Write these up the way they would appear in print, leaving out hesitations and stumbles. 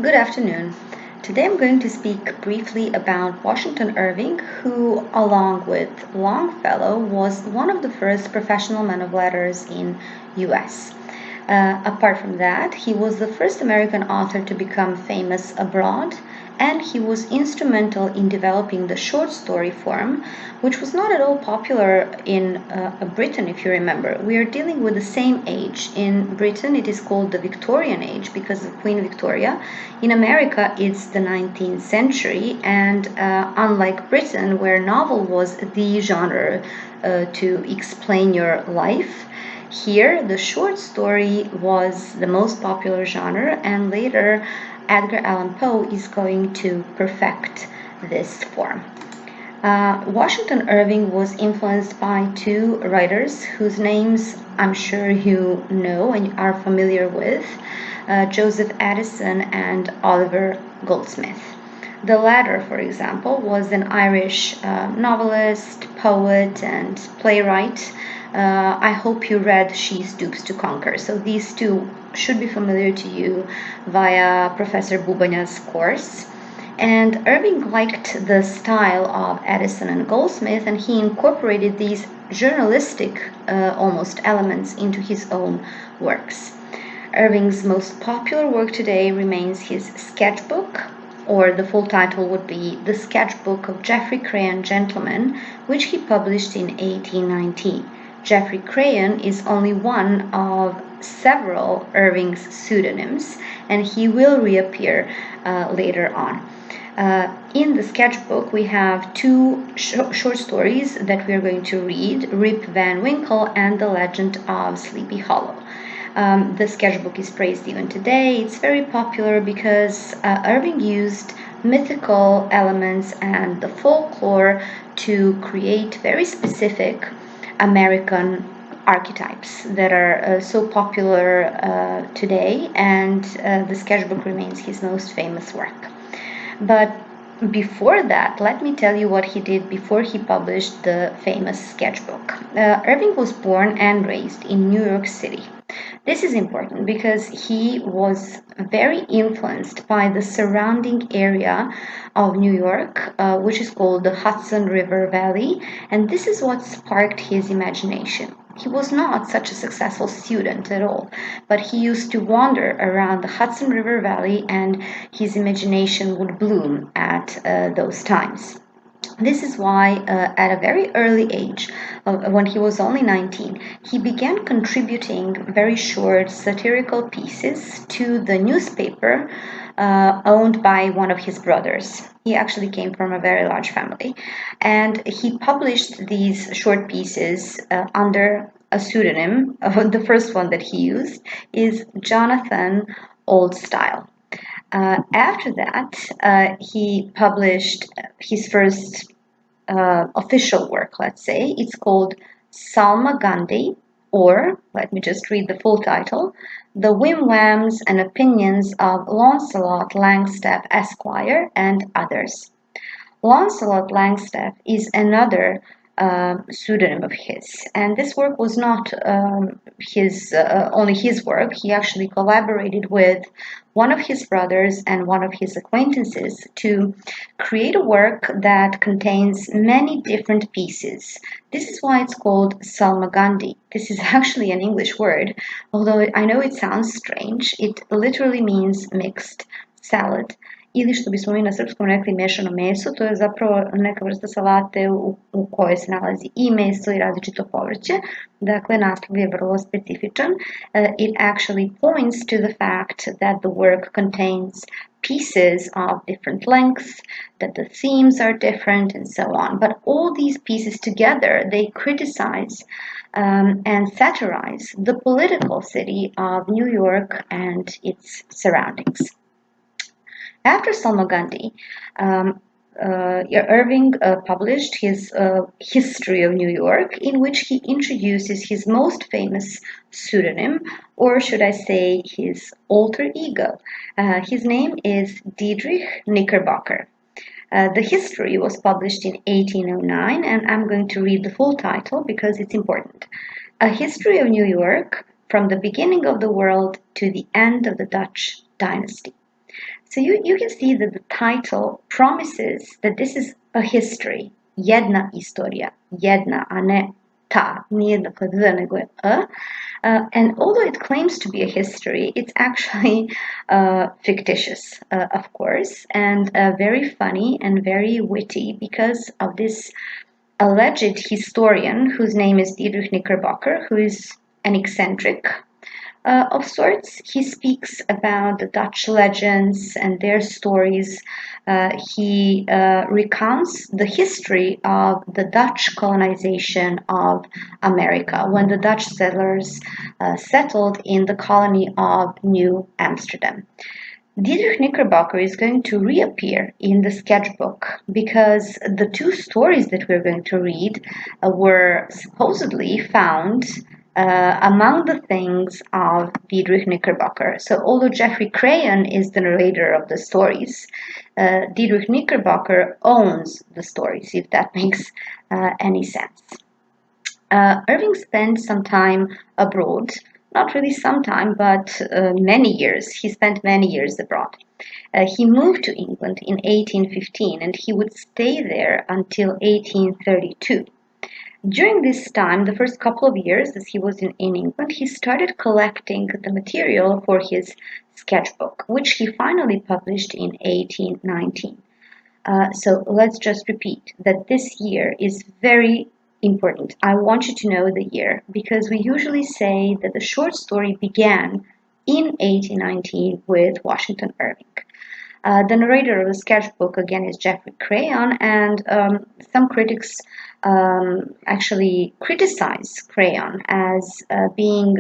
Good afternoon. Today I'm going to speak briefly about Washington Irving, who, along with Longfellow, was one of the first professional men of letters in US. Apart from that, he was the first American author to become famous abroad, and he was instrumental in developing the short story form, which was not at all popular in Britain, if you remember. We are dealing with the same age. In Britain, it is called the Victorian Age because of Queen Victoria. In America, it's the 19th century, and unlike Britain, where novel was the genre to explain your life, here, the short story was the most popular genre, and later Edgar Allan Poe is going to perfect this form. Washington Irving was influenced by two writers whose names I'm sure you know and are familiar with, Joseph Addison and Oliver Goldsmith. The latter, for example, was an Irish novelist, poet, and playwright. I hope you read She Stoops to Conquer. So these two should be familiar to you via Professor Bubanya's course. And Irving liked the style of Addison and Goldsmith, and he incorporated these journalistic almost elements into his own works. Irving's most popular work today remains his sketchbook, or the full title would be The Sketchbook of Geoffrey Crayon Gentleman, which he published in 1819. Geoffrey Crayon is only one of several Irving's pseudonyms, and he will reappear later on. In the sketchbook, we have two short stories that we are going to read, Rip Van Winkle and The Legend of Sleepy Hollow. The sketchbook is praised even today. It's very popular because Irving used mythical elements and the folklore to create very specific American archetypes that are so popular today, and the sketchbook remains his most famous work. But before that, let me tell you what he did before he published the famous sketchbook. Irving was born and raised in New York City. This is important because he was very influenced by the surrounding area of New York, which is called the Hudson River Valley, and this is what sparked his imagination. He was not such a successful student at all, but he used to wander around the Hudson River Valley and his imagination would bloom at those times. This is why, at a very early age, when he was only 19, he began contributing very short satirical pieces to the newspaper owned by one of his brothers. He actually came from a very large family. And he published these short pieces under a pseudonym. The first one that he used is Jonathan Oldstyle. After that, he published his first official work, let's say. It's called Salma Gandhi, or, let me just read the full title, The Whim-Whams and Opinions of Launcelot Langstaff, Esquire, and Others. Launcelot Langstaff is another pseudonym of his, and this work was not his only his work. He actually collaborated with one of his brothers and one of his acquaintances to create a work that contains many different pieces. This is why it's called Salmagundi. This is actually an English word, although I know it sounds strange. It literally means mixed salad. Ili što bismo mi na srpskom rekli mešano meso, to je zapravo neka vrsta salate u kojoj se nalazi i meso i različito povrće. Dakle, naslov je vrlo specifičan. It actually points to the fact that the work contains pieces of different lengths, that the themes are different, and so on. But all these pieces together, they criticize and satirize the political city of New York and its surroundings. After Salmagundi, Irving published his History of New York, in which he introduces his most famous pseudonym, or should I say his alter ego. His name is Diedrich Knickerbocker. The history was published in 1809, and I'm going to read the full title because it's important. A History of New York from the beginning of the world to the end of the Dutch dynasty. So you can see that the title promises that this is a history. Jedna istorija. Jedna, a ne ta. Nije dakle d, nego je a. And although it claims to be a history, it's actually fictitious, of course, and very funny and very witty because of this alleged historian whose name is Dietrich Knickerbocker, who is an eccentric of sorts. He speaks about the Dutch legends and their stories. He recounts the history of the Dutch colonization of America when the Dutch settlers settled in the colony of New Amsterdam. Dietrich Knickerbocker is going to reappear in the sketchbook because the two stories that we're going to read were supposedly found among the things of Dietrich Knickerbocker. So, although Geoffrey Crayon is the narrator of the stories, Dietrich Knickerbocker owns the stories, if that makes any sense. Irving spent some time abroad, not really some time, but many years. He spent many years abroad. He moved to England in 1815 and he would stay there until 1832. During this time, the first couple of years as he was in England, he started collecting the material for his sketchbook, which he finally published in 1819. So let's just repeat that this year is very important. I want you to know the year because we usually say that the short story began in 1819 with Washington Irving. The narrator of the sketchbook again is Geoffrey Crayon, and some critics actually criticize Crayon as being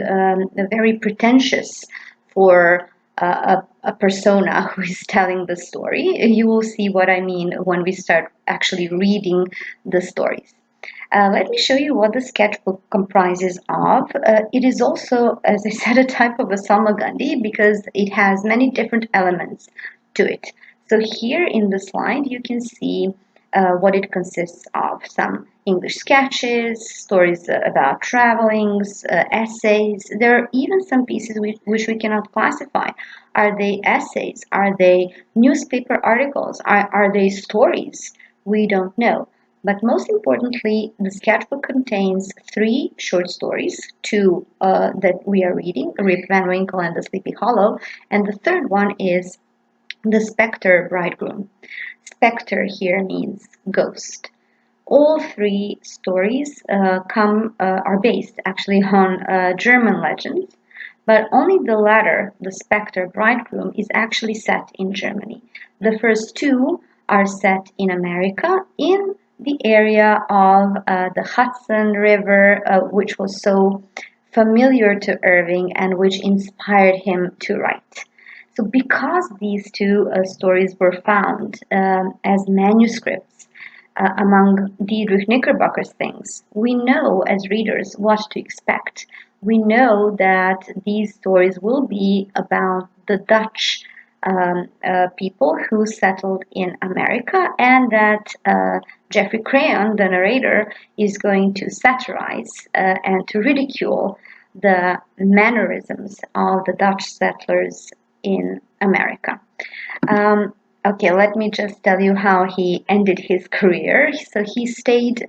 very pretentious for a persona who is telling the story. You will see what I mean when we start actually reading the stories. Let me show you what the sketchbook comprises of. It is also, as I said, a type of a salmagundi because it has many different elements to it. So here in the slide you can see what it consists of. Some English sketches, stories about travelings, essays. There are even some pieces which we cannot classify. Are they essays? Are they newspaper articles? Are they stories? We don't know. But most importantly, the sketchbook contains 3 short stories, 2 that we are reading, Rip Van Winkle and the Sleepy Hollow, and the third one is The Spectre Bridegroom. Spectre here means ghost. All 3 stories are based actually on German legends, but only the latter, The Spectre Bridegroom, is actually set in Germany. The first 2 are set in America, in the area of the Hudson River, which was so familiar to Irving and which inspired him to write. So because these 2 stories were found as manuscripts among Dietrich Knickerbocker's things, we know as readers what to expect. We know that these stories will be about the Dutch people who settled in America, and that Geoffrey Crayon, the narrator, is going to satirize and to ridicule the mannerisms of the Dutch settlers in America. Okay, let me just tell you how he ended his career. So he stayed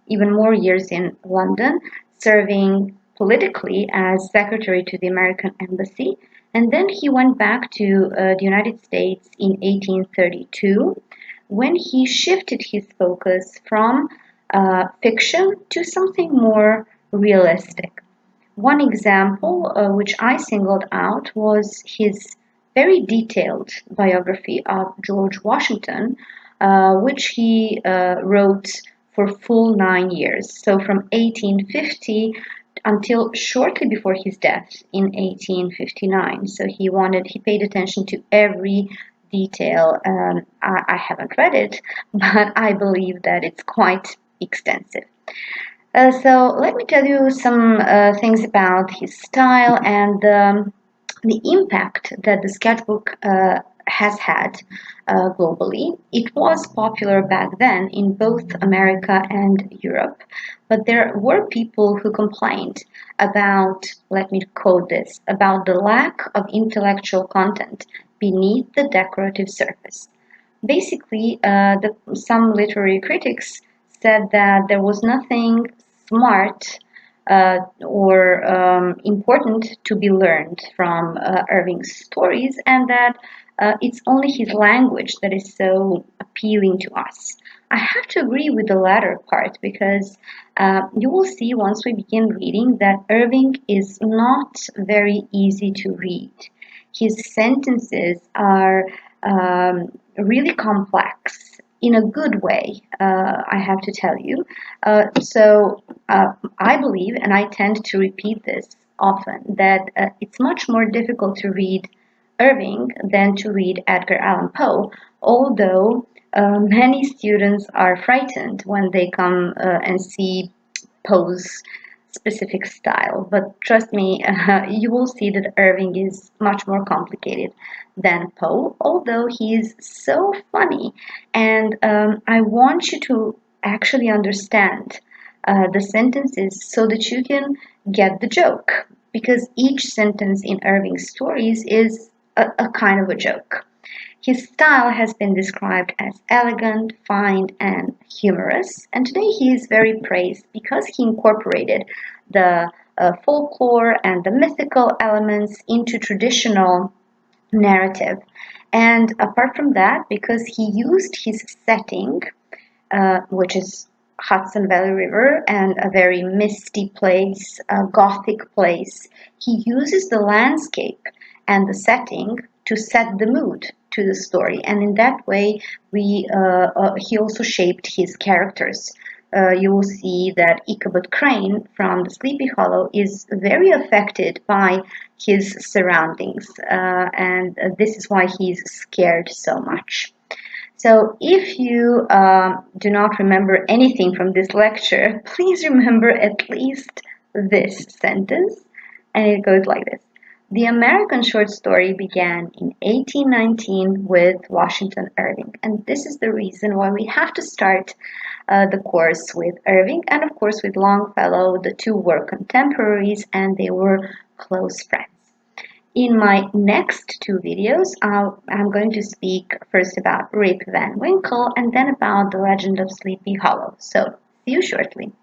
even more years in London, serving politically as secretary to the American Embassy. And then he went back to the United States in 1832 when he shifted his focus from fiction to something more realistic. One example, which I singled out, was his very detailed biography of George Washington, which he wrote for full 9 years. So from 1850 until shortly before his death in 1859. So he paid attention to every detail. I haven't read it, but I believe that it's quite extensive. So let me tell you some things about his style and the impact that the sketchbook has had globally. It was popular back then in both America and Europe, but there were people who complained about, let me quote this, about the lack of intellectual content beneath the decorative surface. Basically, some literary critics said that there was nothing smart or important to be learned from Irving's stories, and that it's only his language that is so appealing to us. I have to agree with the latter part because you will see once we begin reading that Irving is not very easy to read. His sentences are really complex in a good way, I have to tell you. I believe, and I tend to repeat this often, that it's much more difficult to read Irving than to read Edgar Allan Poe, although many students are frightened when they come and see Poe's specific style. But trust me, you will see that Irving is much more complicated than Poe, although he is so funny. And I want you to actually understand the sentences so that you can get the joke, because each sentence in Irving's stories is a kind of a joke. His style has been described as elegant, fine, and humorous, and today he is very praised because he incorporated the folklore and the mythical elements into traditional narrative. And apart from that, because he used his setting, which is Hudson Valley River and a very misty place, a gothic place, he uses the landscape and the setting to set the mood to the story, and in that way, he also shaped his characters. You will see that Ichabod Crane from the Sleepy Hollow is very affected by his surroundings, and this is why he's scared so much. So, if you do not remember anything from this lecture, please remember at least this sentence, and it goes like this. The American short story began in 1819 with Washington Irving, and this is the reason why we have to start the course with Irving and, of course, with Longfellow. The two were contemporaries and they were close friends. In my next two videos, I'm going to speak first about Rip Van Winkle and then about the legend of Sleepy Hollow. So, see you shortly.